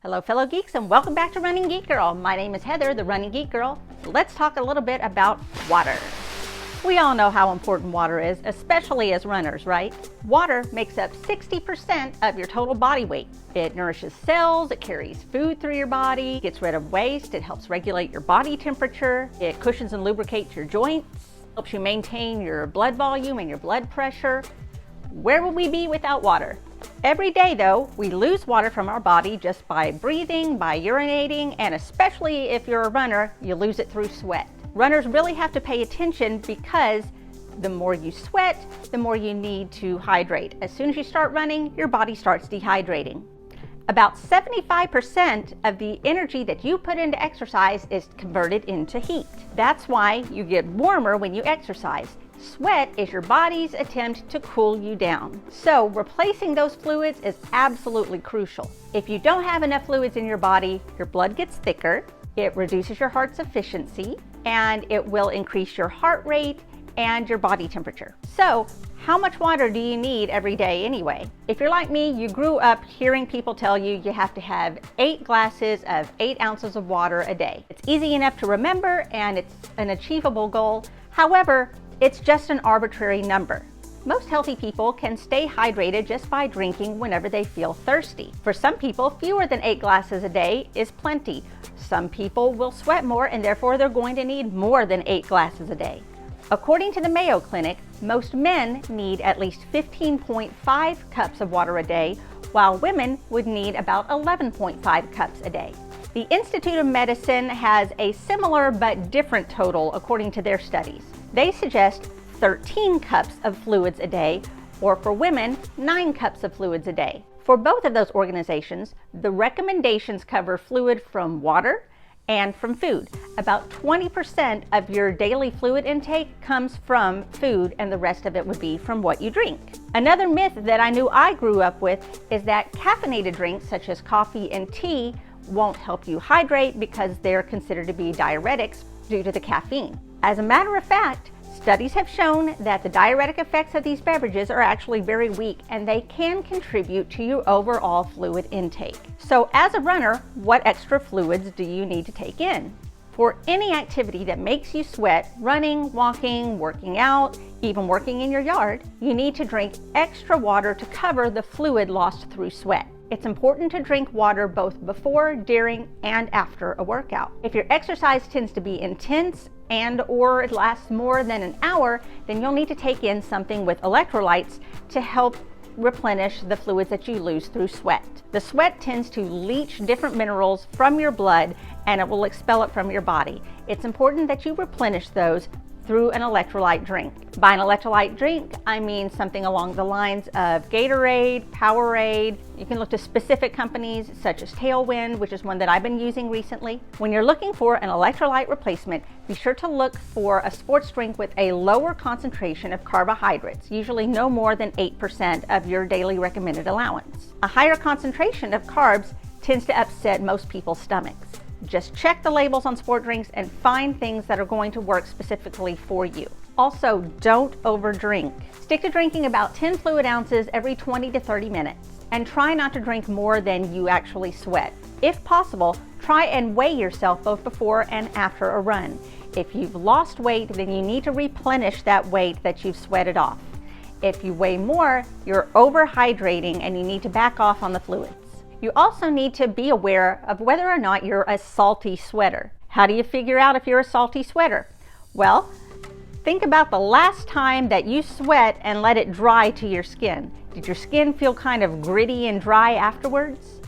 Hello fellow geeks and welcome back to Running Geek Girl. My name is Heather, the Running Geek Girl. Let's talk a little bit about water. We all know how important water is, especially as runners, right? Water makes up 60% of your total body weight. It nourishes cells, it carries food through your body, gets rid of waste, it helps regulate your body temperature, it cushions and lubricates your joints, helps you maintain your blood volume and your blood pressure. Where would we be without water? Every day though, we lose water from our body just by breathing, by urinating, and especially if you're a runner, you lose it through sweat. Runners really have to pay attention because the more you sweat, the more you need to hydrate. As soon as you start running, your body starts dehydrating. About 75% of the energy that you put into exercise is converted into heat. That's why you get warmer when you exercise. Sweat is your body's attempt to cool you down. So replacing those fluids is absolutely crucial. If you don't have enough fluids in your body, your blood gets thicker, it reduces your heart's efficiency, and it will increase your heart rate and your body temperature. So how much water do you need every day anyway? If you're like me, you grew up hearing people tell you you have to have 8 glasses of 8 ounces of water a day. It's easy enough to remember and it's an achievable goal. However, it's just an arbitrary number. Most healthy people can stay hydrated just by drinking whenever they feel thirsty. For some people, fewer than 8 glasses a day is plenty. Some people will sweat more and therefore they're going to need more than 8 glasses a day. According to the Mayo Clinic, most men need at least 15.5 cups of water a day, while women would need about 11.5 cups a day. The Institute of Medicine has a similar but different total according to their studies. They suggest 13 cups of fluids a day, or for women, 9 cups of fluids a day. For both of those organizations, the recommendations cover fluid from water and from food. About 20% of your daily fluid intake comes from food, and the rest of it would be from what you drink. Another myth that I knew I grew up with is that caffeinated drinks such as coffee and tea won't help you hydrate because they're considered to be diuretics due to the caffeine. As a matter of fact, studies have shown that the diuretic effects of these beverages are actually very weak and they can contribute to your overall fluid intake. So as a runner, what extra fluids do you need to take in? For any activity that makes you sweat, running, walking, working out, even working in your yard, you need to drink extra water to cover the fluid lost through sweat. It's important to drink water both before, during, and after a workout. If your exercise tends to be intense or it lasts more than an hour, then you'll need to take in something with electrolytes to help replenish the fluids that you lose through sweat. The sweat tends to leach different minerals from your blood and it will expel it from your body. It's important that you replenish those through an electrolyte drink. By an electrolyte drink, I mean something along the lines of Gatorade, Powerade. You can look to specific companies such as Tailwind, which is one that I've been using recently. When you're looking for an electrolyte replacement, be sure to look for a sports drink with a lower concentration of carbohydrates, usually no more than 8% of your daily recommended allowance. A higher concentration of carbs tends to upset most people's stomachs. Just check the labels on sport drinks and find things that are going to work specifically for you. Also, don't overdrink. Stick to drinking about 10 fluid ounces every 20 to 30 minutes and try not to drink more than you actually sweat. If possible, try and weigh yourself both before and after a run. If you've lost weight, then you need to replenish that weight that you've sweated off. If you weigh more, you're overhydrating and you need to back off on the fluids. You also need to be aware of whether or not you're a salty sweater. How do you figure out if you're a salty sweater? Well, think about the last time that you sweat and let it dry to your skin. Did your skin feel kind of gritty and dry afterwards?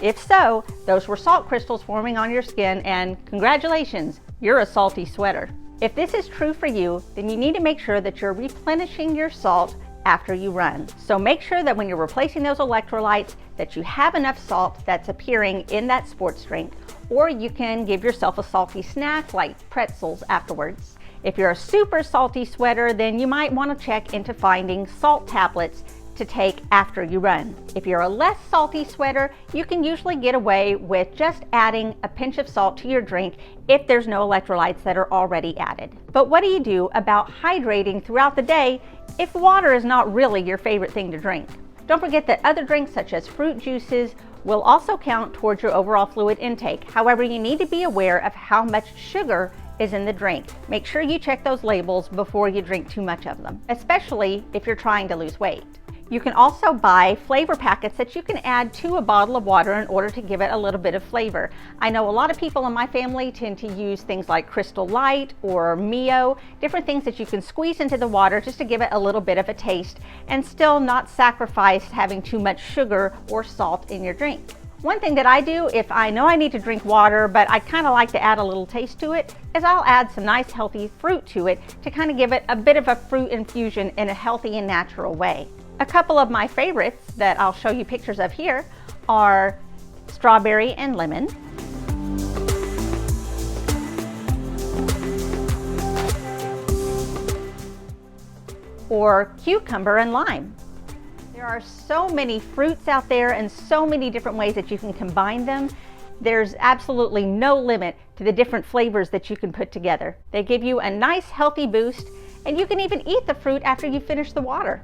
If so, those were salt crystals forming on your skin, and congratulations, you're a salty sweater. If this is true for you, then you need to make sure that you're replenishing your salt after you run. So make sure that when you're replacing those electrolytes that you have enough salt that's appearing in that sports drink, or you can give yourself a salty snack like pretzels afterwards. If you're a super salty sweater, then you might want to check into finding salt tablets to take after you run. If you're a less salty sweater, you can usually get away with just adding a pinch of salt to your drink if there's no electrolytes that are already added. But what do you do about hydrating throughout the day if water is not really your favorite thing to drink? Don't forget that other drinks such as fruit juices will also count towards your overall fluid intake. However, you need to be aware of how much sugar is in the drink. Make sure you check those labels before you drink too much of them, especially if you're trying to lose weight. You can also buy flavor packets that you can add to a bottle of water in order to give it a little bit of flavor. I know a lot of people in my family tend to use things like Crystal Light or Mio, different things that you can squeeze into the water just to give it a little bit of a taste and still not sacrifice having too much sugar or salt in your drink. One thing that I do if I know I need to drink water, but I kind of like to add a little taste to it, is I'll add some nice healthy fruit to it to kind of give it a bit of a fruit infusion in a healthy and natural way. A couple of my favorites that I'll show you pictures of here are strawberry and lemon, or cucumber and lime. There are so many fruits out there and so many different ways that you can combine them. There's absolutely no limit to the different flavors that you can put together. They give you a nice healthy boost, and you can even eat the fruit after you finish the water.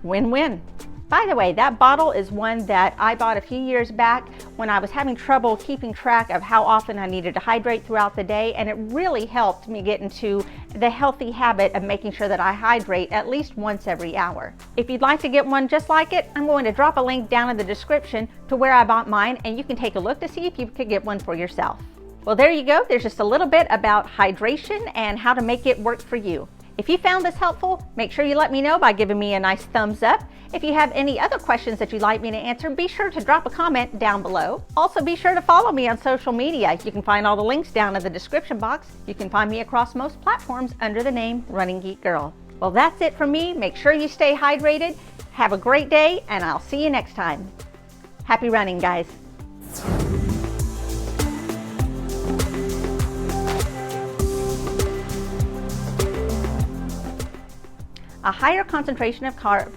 Win-win. By the way, that bottle is one that I bought a few years back when I was having trouble keeping track of how often I needed to hydrate throughout the day, and it really helped me get into the healthy habit of making sure that I hydrate at least once every hour. If you'd like to get one just like it, I'm going to drop a link down in the description to where I bought mine, and you can take a look to see if you could get one for yourself. Well, there you go. There's just a little bit about hydration and how to make it work for you. If you found this helpful, make sure you let me know by giving me a nice thumbs up. If you have any other questions that you'd like me to answer, be sure to drop a comment down below. Also, be sure to follow me on social media. You can find all the links down in the description box. You can find me across most platforms under the name Running Geek Girl. Well, that's it from me. Make sure you stay hydrated. Have a great day, and I'll see you next time. Happy running, guys. A higher concentration of carbonate